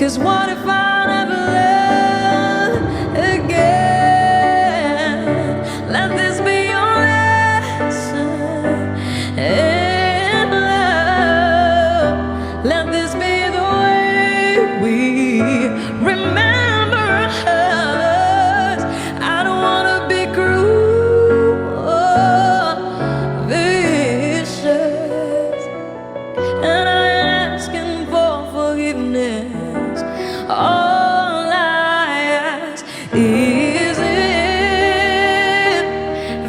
'Cause what if I never love again? Let this be your lesson in love. Let this be the way we remember us. I don't wanna be cruel or vicious, and I ain't asking for forgiveness. All I ask is if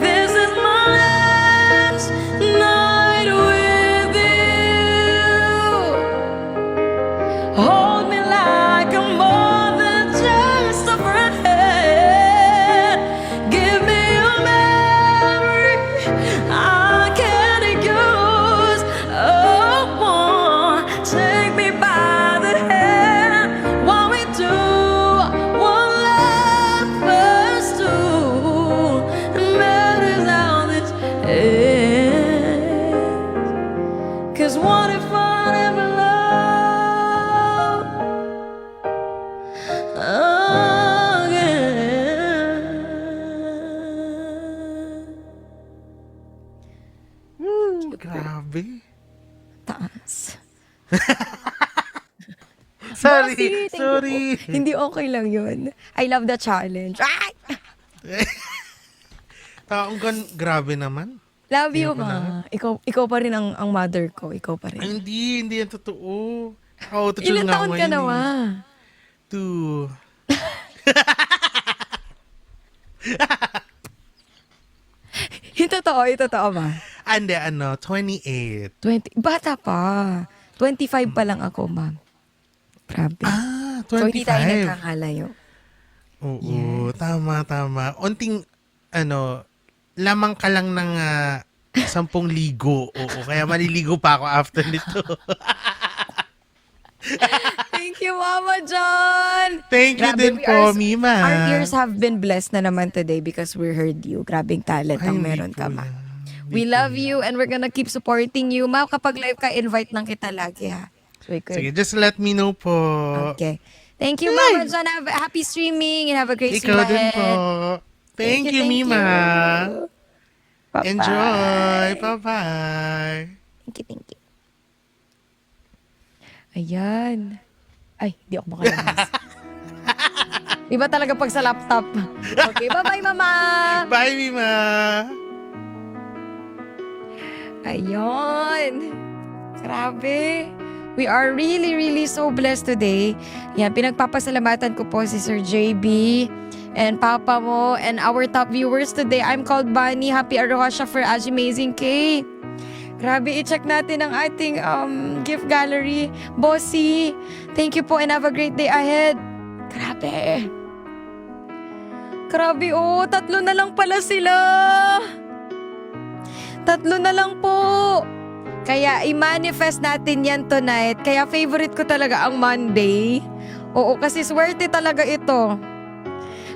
this is my last night with you. Hold me like I'm more than just a friend. Give me a memory I can use. Oh, take me by the hand while we do what lovers do. And matters how this ends. 'Cause what if I never love again? Grabe. Taas. Sorry, Bossy, thank you sorry. po. Hindi okay lang yun. I love the challenge. Ay! Taong grabe naman. Love you, Ayoko na. ma. Ikaw pa rin ang mother ko. Ikaw pa Ay, rin. hindi yan totoo. Ako, totoo Ilan nga taon ako ka na, ngayon ma? eh. 2. Yung totoo ba? Ande, 28. 20. Bata pa. 25 pa lang ako, ma'am. Grabe. Ah, So, hindi tayo 25. nagkakalayo. Oo, tama. Unting, lamang ka lang ng 10 ligo. Oo, kaya maliligo pa ako after nito. Thank you, Mama John! Thank you Grabe, din po, Mima. Our ears have been blessed na naman today because we heard you. Grabing talent Ay, ang hindi meron po ka, ma. yan. We love you and we're gonna keep supporting you. Ma, kapag live ka, invite lang kita lagi, ha? So we could. Sige, just let me know po. Okay. Thank you, Mama John. Have happy streaming and have a great stream Ikaw din ahead. po. Thank you, Mima. Bye-bye. Enjoy. Bye-bye. Thank you. Ayan. Ay, di ako makalabas. Iba talaga pag sa laptop. Okay, bye-bye, Mama. Bye, Mima. Ayun. Grabe. We are really, really so blessed today. Yan, pinagpapasalamatan ko po si Sir JB and Papa mo and our top viewers today. I'm called Bunny. Happy Aroha siya for Aji Amazing K. Grabe, i-check natin ang ating gift gallery. Bossy, thank you po and have a great day ahead. Grabe. Grabe, oh. 3 na lang pala sila. 3 na lang po. Kaya i-manifest natin yan tonight. Kaya favorite ko talaga ang Monday. Oo, kasi swerte talaga ito.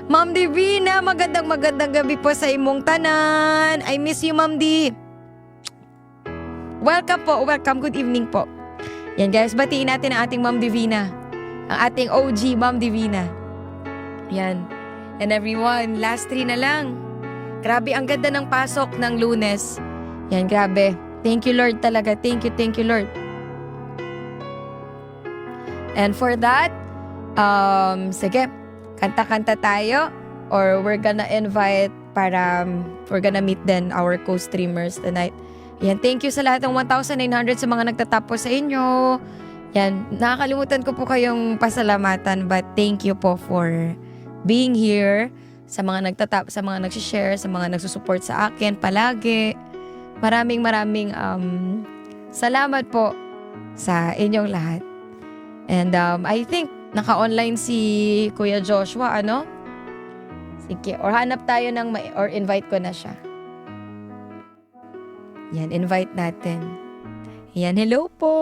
Ma'am Divina, magandang gabi po sa imong tanan. I miss you, Ma'am Di. Welcome po, welcome. Good evening po. Yan guys, batiin natin ang ating Ma'am Divina. Ang ating OG Ma'am Divina. Yan. And everyone, last 3 na lang. Grabe, ang ganda ng pasok ng Lunes. Yan, grabe. Thank you, Lord, talaga. Thank you, Lord. And for that, sige, kanta-kanta tayo or we're gonna invite para we're gonna meet then our co-streamers tonight. Yan, thank you sa lahat ng 1,900 sa mga nagtatapos sa inyo. Yan, nakakalimutan ko po kayong pasalamatan but thank you po for being here, sa mga sa mga nagsishare, sa mga nagsusupport sa akin palagi. Maraming salamat po sa inyong lahat. And I think naka-online si Kuya Joshua, ano? Sige, or hanap tayo or invite ko na siya. Yan, invite natin. Yan, hello po!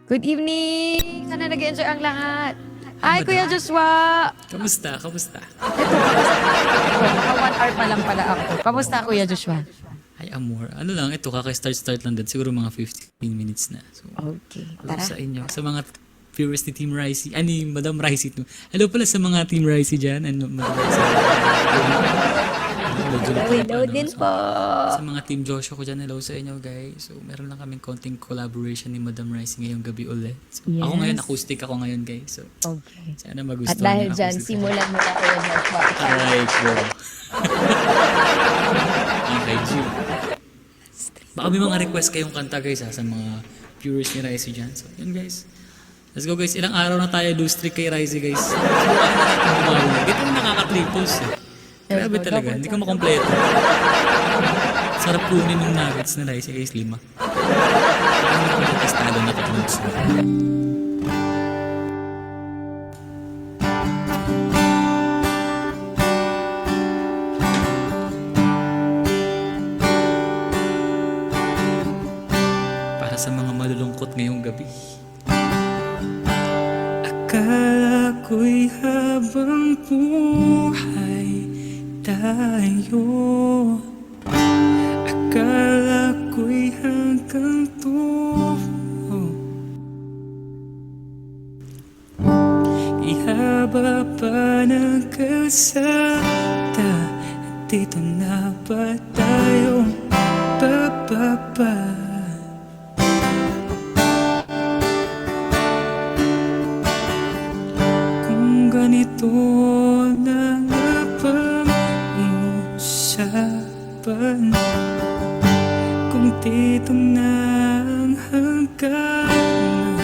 Good evening! Sana nag-enjoy ang lahat. Hi, Kuya Joshua! Kamusta? Naka 1 hour pa lang pala ako. Kamusta, Kuya Joshua? Ay, amor. Ano lang, ito, kaka-start lang din. Siguro mga 15 minutes na. So, Okay, hello tara. sa inyo. Sa mga viewers ni Team Ricey, ni Madam Ricey. Hello pala sa mga Team Ricey dyan. Madam Ricey. Hello din po. Sa mga Team Joshua ko dyan, hello sa inyo guys. So, meron lang kaming konting collaboration ni Madam Ricey ngayong gabi ulit. So, Yes. ako ngayon, acoustic ako ngayon guys. So, Okay. sana magustuhan At dahil niyo dyan, acoustic. simulan mo na kayo, Joshua. Alright, bro. Okay, G. Baka may mga request kayong kanta guys sa mga viewers ni Ricey dyan. So, yun guys. Let's go guys. Ilang araw na tayo lose streak kay Ricey guys. Dito na nakaka-triples eh. Grabe talaga. Hindi ko makompleto. Sarap kunin ng nuggets na Ricey guys. 5. Testado na tatlong. Para sa mga malulungkot ngayong gabi. Akala ko'y habang buhay tayo. Akala ko'y hanggang tulo. Ihaba pa ng kalsada. Dito na ba tayo bababa? Ganito na nga bang usapan? Kung dito na ang hangganan,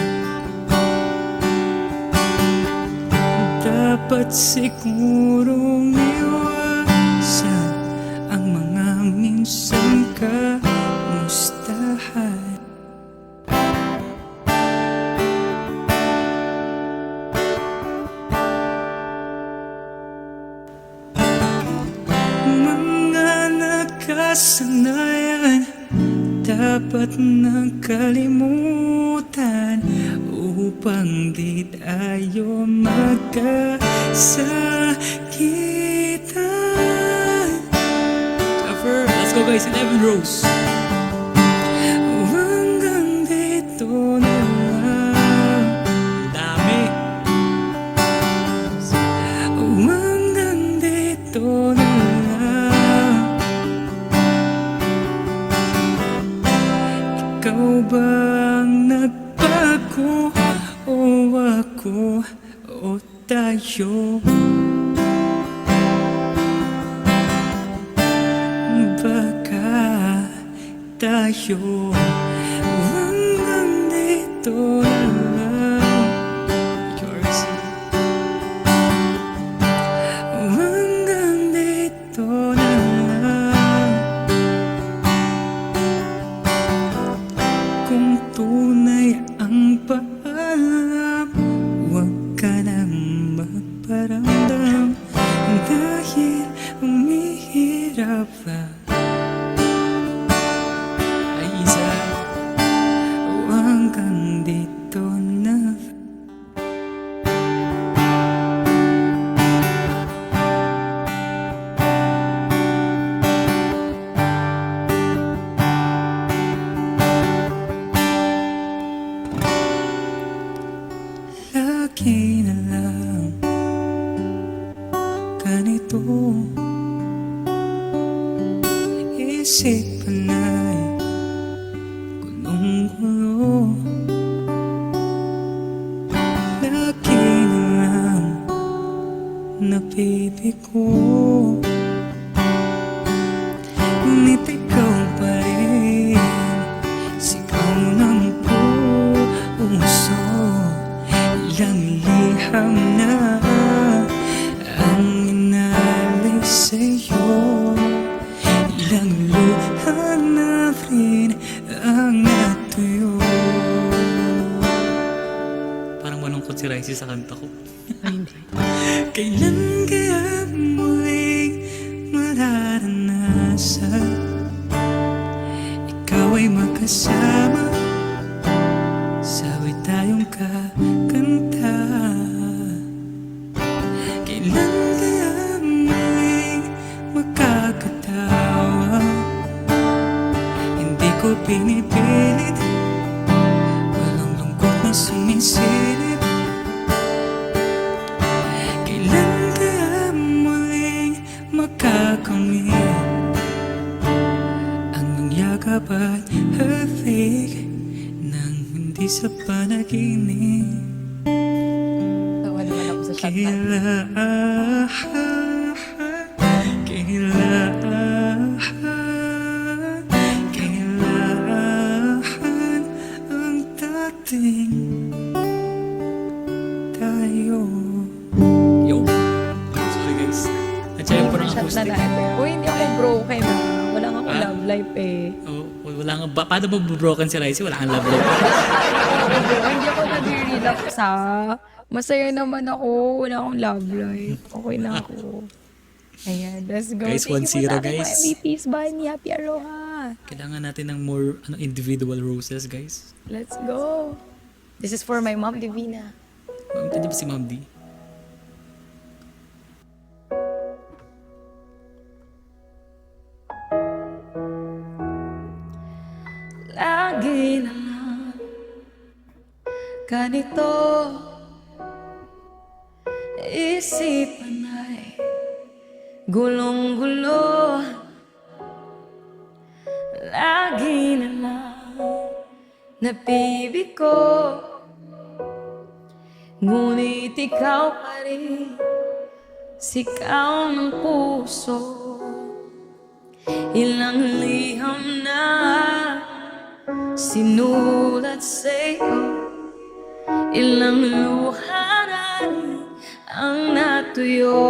dapat sigurong iwasan ang mga minsan kamustahan. Kasanayan dapat nang kalimutan upang di tayo magkasakitan. Let's go guys, 11 rows. Hanggang dito na lang. Dami. Hanggang dito na lang. Ikaw bang nagbago o ako o tayo? Baka tayo hanggang dito lang. Yours. Hanggang dito na lang. Kung tunay ang paalam, huwag ka nang magparamdam dahil umihirap ka. Ay isa, hanggang dito na. Lagi na lang ganito. Isipan ay gulong-gulo. Lagi na lang nabibigo. Ngunit ikaw pa rin, sigaw ng puso. Ilang liham na ang inalay sa'yo. Ilang luha na rin ang natuyo. Parang malungkot si Ricey sa kanta ko. Kailan kaya muling mararanasan ikaw ay magkasama? Sabay tayong kakanta. Kailan kaya muling makakatawa? Hindi ko pinipilit, walang lungkot na sumisilip di sa panaginip. Tawa naman ako sa shot natin. Kailangan ang dating tayo. Yo! Sorry guys. At-check ko ng Shot na acoustic. natin. Uy, hindi ako broken na. Wala nga akong Ah? love life eh. Oh, wala nga ba? Paano ba broken si Ricey? Wala kang love life. Hindi ako nag-relapse ha. Masaya naman ako. Wala akong love life. Okay na ako. Ayan, let's go. Guys, Thank you 1-0 po sa ating guys. mga MVPs. Bunny, happy Aloha. Kailangan natin ng more individual roses, guys. Let's go. This is for my mom, Divina. Ma'am, tadi ba si Ma'am D? Lagi na lang ganito, isipan ay gulong-gulo. Lagi na lang napibig ko, ngunit ikaw pa rin sigaw ng puso. Ilang liham na sinulat sa'yo, ilang luha na rin ang natuyo.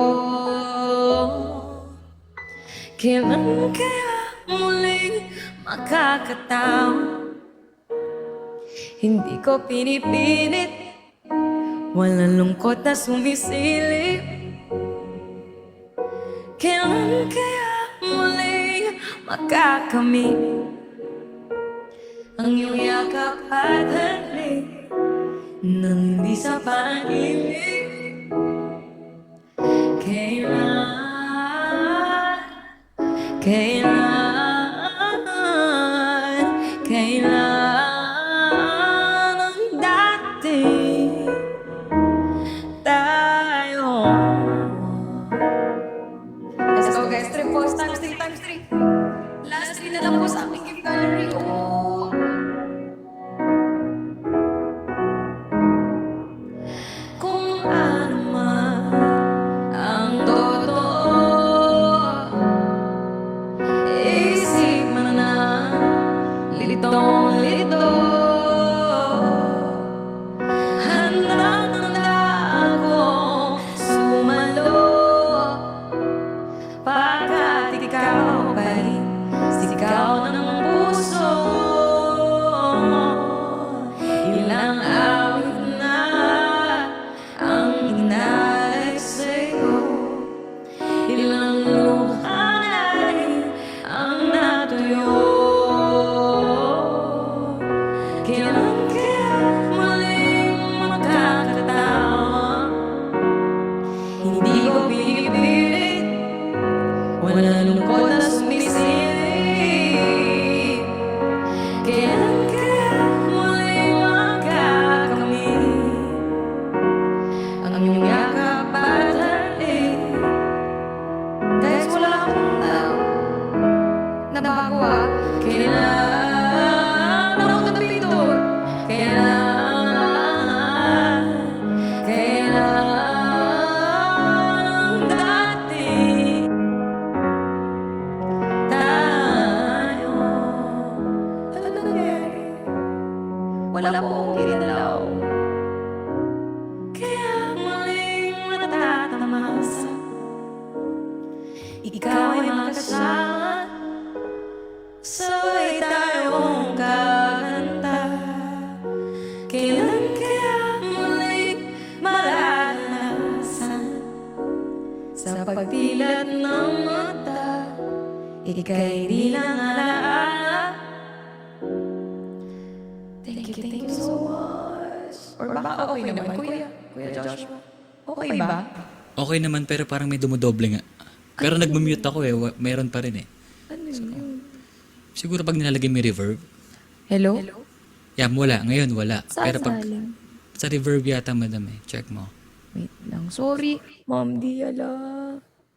Kailan kaya muling makakataon? Hindi ko pinipilit, walang lungkot na sumisilip. Kailan kaya muling makakamit ang iyong yakap at halik nang hindi sa panaginip? Kailan ang dating tayo? Let's go guys, 3 posts times 3 times 3. Last 3 na lang po sa aking gift gallery. Oh. Kung ano man ang totoo, isip mo na litong lito. Handang-handa akong sumalo, pagkat ikaw pa rin sigaw ng puso. Ilang awit na ang inalay sa'yo, ilang luha na rin ang natuyo. Kailan kaya muling makakatawa? Hindi ko pinipilit, walang lungkot na sumisilip. Kailan kaya muling makakamit ang iyong yakap at halik? Guys, wala akong nabago ah. Kailan ako napindot? Kailan ang dating tayo? Ano nangyari? Wala po akong ginalaw. Kaya muling natatamasa, ikaw ay makasama, sabay tayong kakanta. Kailan kaya muling maranasan, sa pagdilat ng mata, ika'y di lang alaala. Thank you so much. Or baka okay naman, Kuya Joshua. Okay ba? Okay naman, pero parang may dumodoble nga. Pero nagmamute ako eh. Meron pa rin eh. Ano yun? Siguro pag nilalagay may reverb. Hello? Yeah, wala. Ngayon, wala. Saan Pero pag saling? sa reverb yata, madam eh. Check mo. Wait lang. Sorry, Ma'am Diala.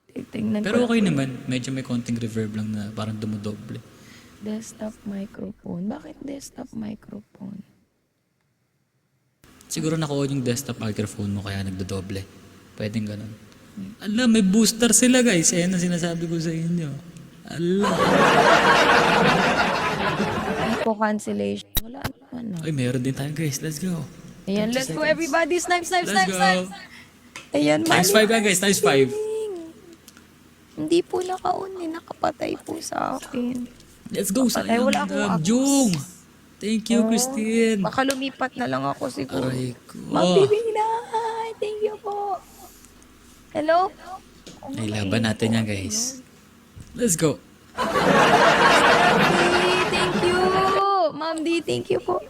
Titingnan Pero ko. okay naman. Medyo may konting reverb lang na parang dumodoble. Desktop microphone. Bakit desktop microphone? Siguro naka-on yung desktop microphone mo kaya nagdodoble. Pwedeng ganun. Ala, may booster sila guys. Ayan na sinasabi ko sa inyo. Ala. Po cancellation. Wala naman. Ay, meron din tayo guys. Let's go. Ayan, let's go everybody. Snipe, snipe, Let's snipe, go. snipe. Ayan, Times 5 yan guys. Times 5. Hindi po naka-on eh. Nakapatay po sa akin. Let's go. Ay, wala akong access. Jung. Thank you, Christine. Baka lumipat na lang ako siguro. Aray ko. Magbibigay. Thank you po. Hello? Ay, laban natin yan guys. Let's go. Thank you. Ma'am D, thank you po.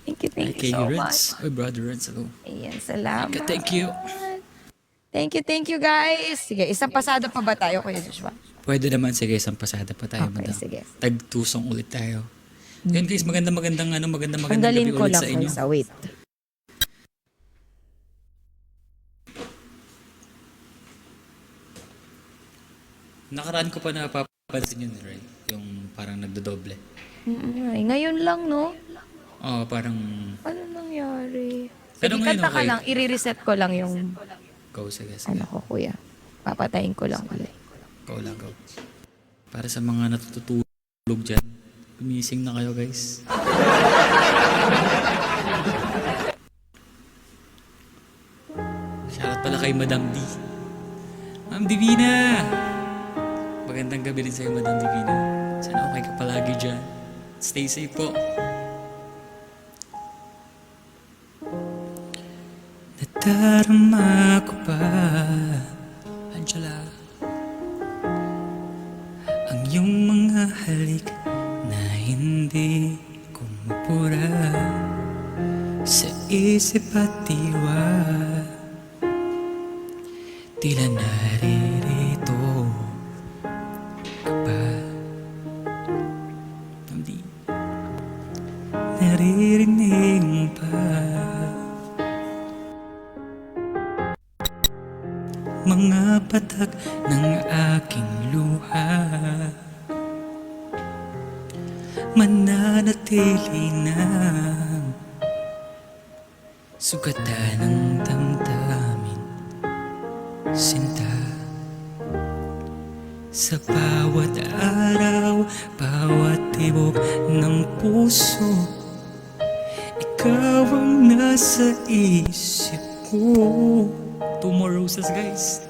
Thank you Okay, so Renz. much. Oy, brother Renz. Hello. Ayan, salamat. Thank you. Thank you guys. Sige, isang pasado pa ba tayo, Kuya Joshua? Pwede naman, sige, isang pasada pa tayo. Okay, madam. sige. Tagtusong ulit tayo. Yan guys, magandang gabi Tanggalin ko ulit lang sa inyo. sa wait. Nakaraan ko pa napapansin yun, right? Yung parang nagdodoble. Ay, ngayon lang, no? Oo, parang Ano nangyari? Pero Sige, ngayon, kanta ka okay. lang. I-reset ko lang yung go, sige. ano ko, kuya. Papatayin ko lang ulit. Go lang, go. Para sa mga natutulog dyan, gumising na kayo guys. Shoutout pala kay Madam D. Ma'am Divina! Magandang gabi rin sa'yo, Madam Divina. Sana okay ka palagi dyan. Stay safe po. Nadarama ko pa, Angela, ang iyong mga halik na hindi kumupura sa isip at diwa. Tila naririto ka pa, hindi naririnig mo pa mga patak ng aking luha. Mananatili na sugatan ng damdamin, sinta. Sa bawat araw, bawat tibok ng puso, ikaw ang nasa isip ko. Two more roses, guys.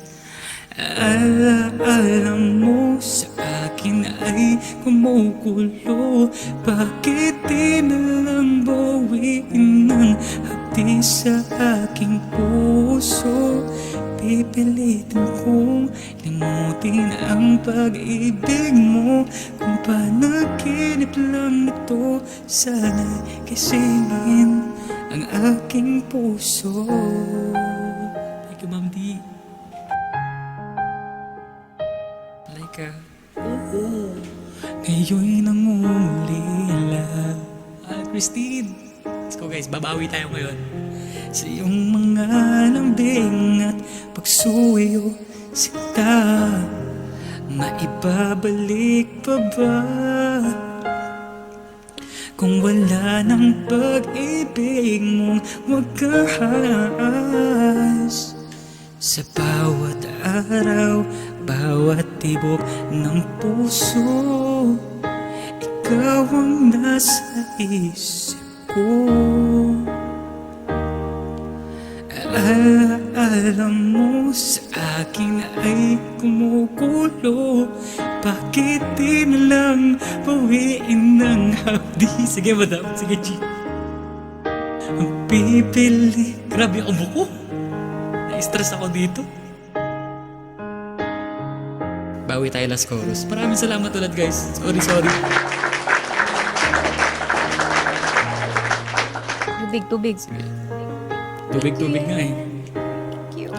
Alam mo sa akin ay kumukulo. Bakit di na lang bawiin ng hapdi sa aking puso? Pipilitin kong limutin ang pag-ibig mo. Kung panaginip lang ito, sana'y gisingin ang aking puso. Thank you, Ma'am D. Laika. Ngayon'y nangulila. Christine. Let's go guys, babawi tayo ngayon. Sa iyong mga lambing at pagsuyo sita, maibabalik pa ba? Kung wala ng pag-ibig mong wagas, sa bawat araw, bawat tibok ng puso, ikaw ang nasa isip ko. Alam mo sa akin ay kumukulo. Bakit di na lang bawiin ng hapdi? Sige, madam. Sige, G. Ang pipili. Grabe ako buko. Na-stress ako dito. Bawi tayo last chorus. Maraming salamat ulit, guys. Sorry. Tubig. Tubig nga eh. Thank you.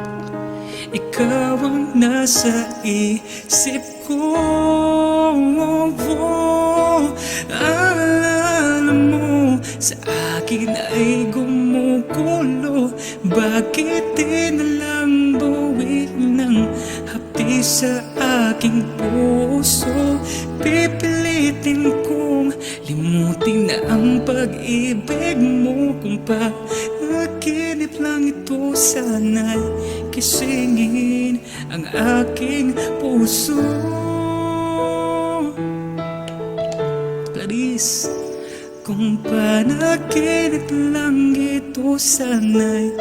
Ikaw ang nasa isip ko. Alam mo sa akin ay gumugulo. Bakit di na lang bawiin ng hapdi sa aking puso? Pipilitin kong limutin na ang pag-ibig mo. Kung pa panaginip lang ito, sana'y kisingin ang aking puso. Clarice, kung panaginip lang ito, sana'y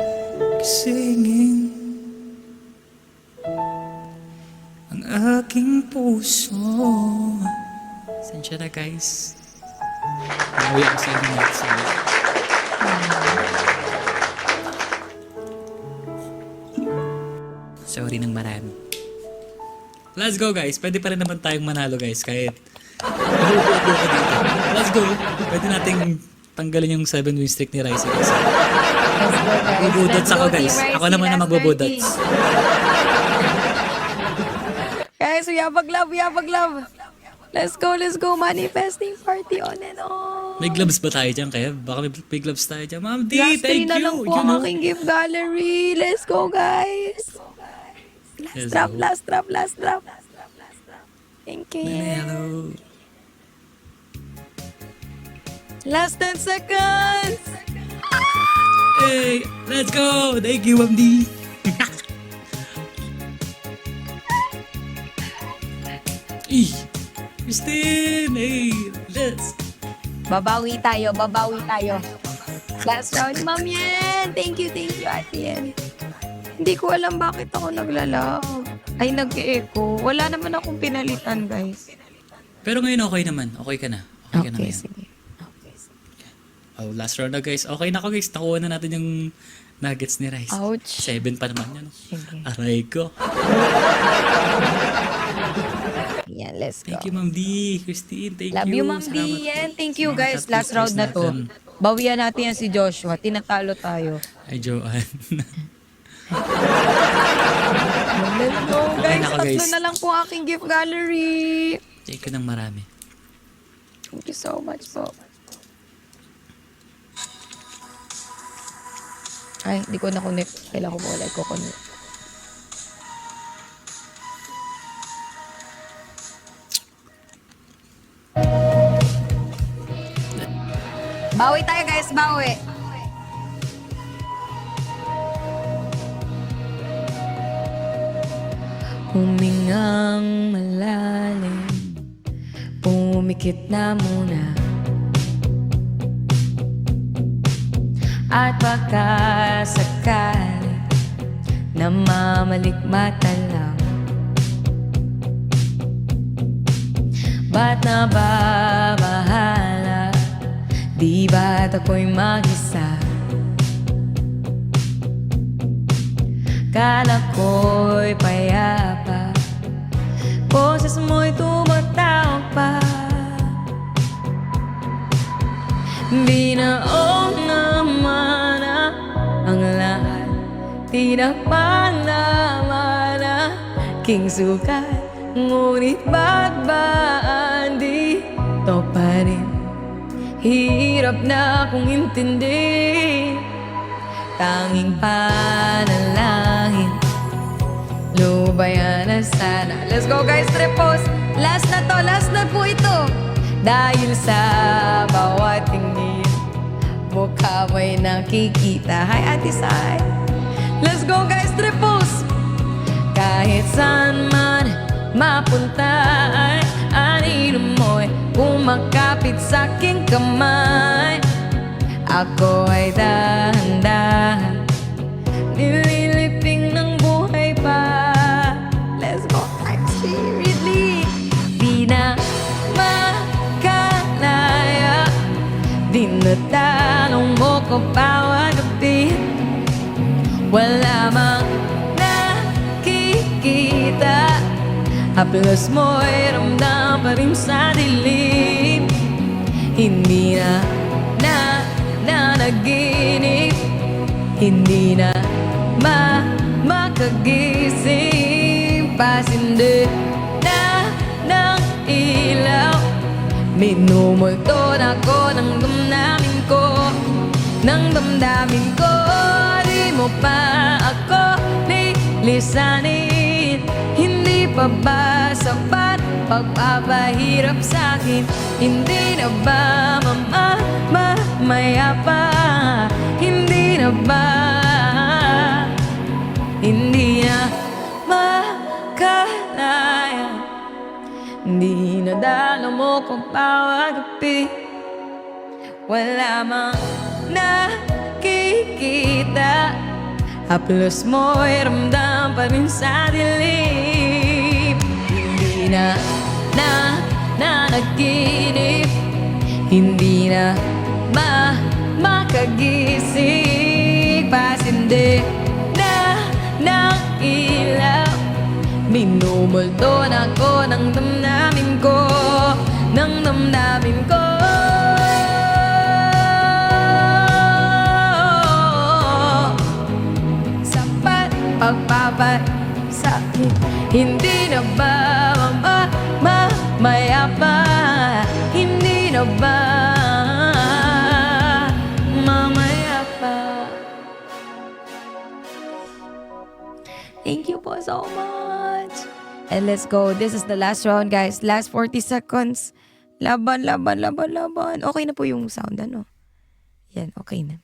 kisingin ang aking puso. Sensya na guys. Nauwi ako sa inyo next time. Sorry ng marami. Let's go guys. Pwede pa rin naman tayong manalo guys. Kahit mahuhubo ko dito. Let's go. Pwede nating tanggalin yung 7 win streak ni Rice guys. Let's go, guys. Bubudots ako guys. Ako naman na magbubudots. Guys, we have a glove, we have a glove. Let's go, manifesting party on and on. May gloves ba tayo dyan kaya? Baka may gloves tayo dyan. Ma'am D, Last 3 thank na you. lang po You ang know. aking gift gallery. Let's go, guys. Let's Last go. last drop. Thank you. Hello. Last 10 seconds. Hey, let's go. Thank you, Ma'am D. Christine, hey, let's. Babawi tayo. Last round, Ma'am Yen. Thank you, Ate Yen. Hindi ko alam bakit ako naglalag. Ay, nag-echo. Wala naman akong pinalitan, guys. Pero ngayon okay naman. Okay ka na. Okay ka na Okay, ngayon. sige. Oh, last round na guys. Okay na ako guys. Nakuha na natin yung nuggets ni Rice. Ouch. 7 pa naman yan. Sige. Aray ko. Yan, let's go. Thank you, Ma'am D. Christine, thank Love you. you, Ma'am Salamat. Dian. Thank you, Mga guys. top Last round na to. natin. Bawian natin yan si Joshua. Tinatalo tayo. Ay, Joanne. Let's go, guys. na ako, Tatlo guys. na lang po aking gift gallery. Thank you ng marami. Thank you so much po. Ay, hindi ko na-connect. Kailangan ko wala ko connect. Bawi tayo, guys. Bawi. Humingang malalim, pumikit na muna, at baka sakali namamalikmata lang. Ba't nababahala? Di ba't ako'y mag-isa? Kala ko'y payapa, boses mo'y tumatawag pa. Binaong naman ang lahat, tinakpan naman ang aking sukat. Ngunit ba't ba andito pa rin? Hirap na akong intindi. Tanging panalangin, lubayan na sana. Let's go guys, tripos. Last na to, last na po ito. Dahil sa bawat tingin, mukha mo'y nakikita. Hi Ate Sai. Let's go guys, tripos. Kahit saan man mapunta, ay anino mo'y kumakapit sa aking kamay. Ako ay dahan-dahan, nililiping ng buhay pa. Let's go, I'm seriously. Di na makalaya, dinatanong mo ko bawat gabi. Wala mang nakikita, haplas mo'y ramdam pa rin sa dilim. Hindi na nanaginip, hindi na makagising. Pasindi na ng ilaw, minumulto na ko ng damdamin ko, ng damdamin ko. Di mo pa ako lilisanin, hindi pa ba sapat pagpapahirap sa'kin? Hindi na ba mamaya pa? Hindi na na ba? Hindi na makalaya. Hindi na dalo mo kung bawat gabi. Wala mang nakikita. Haplos mo'y ramdam pa rin sa dilim. Hindi na nanaginip. Hindi na makagising. Pasindi na ng ilaw. Minumulto na ko ng damdamin ko. Ng damdamin ko. Sapat pagpapat sa akin. Hindi na ba mamaya pa? Hindi na ba mamaya pa? Thank you po so much. And let's go. This is the last round, guys. Last 40 seconds. Laban. Okay na po yung sound, ano? Yan, okay na.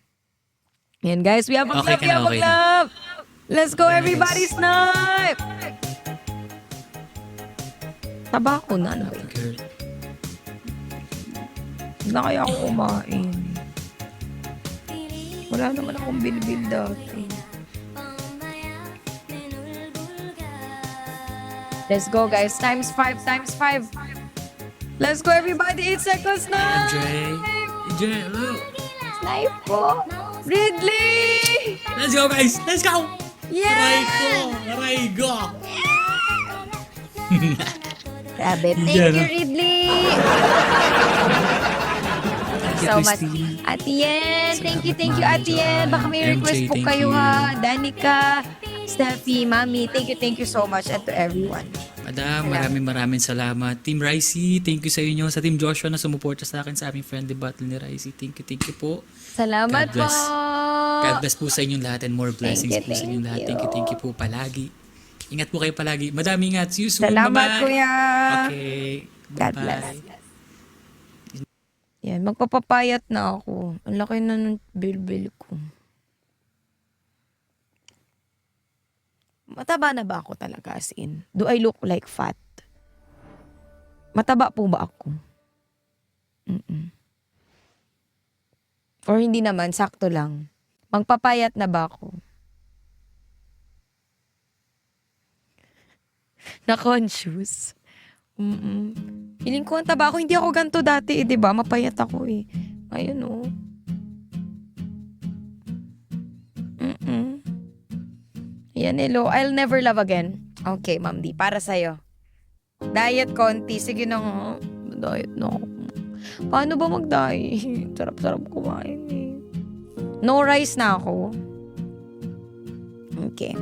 Yan, guys. We have a Okay clap. ka We na, have a okay na. clap. Let's go, everybody. Snipe! Tabako na, ano ba yun? Girl. Hindi na kaya ako kumain. Wala naman akong bilbil dati. Let's go, guys. Times 5. Let's go, everybody. 8 seconds na. Jay, look. Snipe po. Ridley! Let's go, guys. Let's go. Yeah! Aray go. Grabe. Thank Yan. you, Ridley. So much. Ate Yen, thank you, Ate Yen. Baka may MJ, request po thank kayo you. ha. Danica, Steffi, Mami, thank you so much, and to everyone. Madam, maraming salamat. Team Ricey, thank you sa inyo. Sa Team Joshua na sumuporta sa akin sa aming friendly battle ni Ricey. Thank you po. Salamat God bless. po. God bless po sa inyong lahat and more blessings Thank you, po sa inyong lahat. thank you. Thank you po palagi. Ingat po kayo palagi. Madami ingat. See you soon. Salamat, Bye-bye. kuya. Okay. God Bye-bye. bless. Yan, magpapapayat na ako. Ang laki na ng bilbil ko. Mataba na ba ako talaga, as in? Do I look like fat? Mataba po ba ako? Or hindi naman, sakto lang. Magpapayat na ba ako? Na-conscious. Feeling ko ang taba ako. Hindi ako ganito dati, eh, diba? Mapayat ako eh. Ayun oh. Yan, hello. I'll never love again. Okay, Ma'am D. Para sa'yo. Diet konti. Sige na nga. Diet na ako. Paano ba mag-diet? Sarap-sarap kumain eh. No rice na ako. Okay.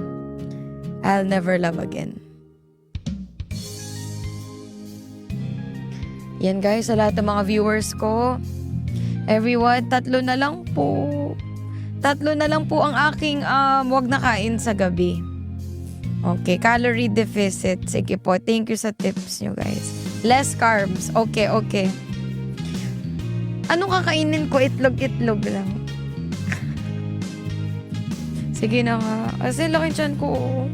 I'll never love again. Yan guys, sa lahat ng mga viewers ko. Everyone, 3 na lang po. 3 na lang po ang aking wag na kain sa gabi. Okay, calorie deficit. Sige po, thank you sa tips nyo guys. Less carbs. Okay. Anong kakainin ko? Itlog lang. Sige na nga. Kasi laki tiyan ko.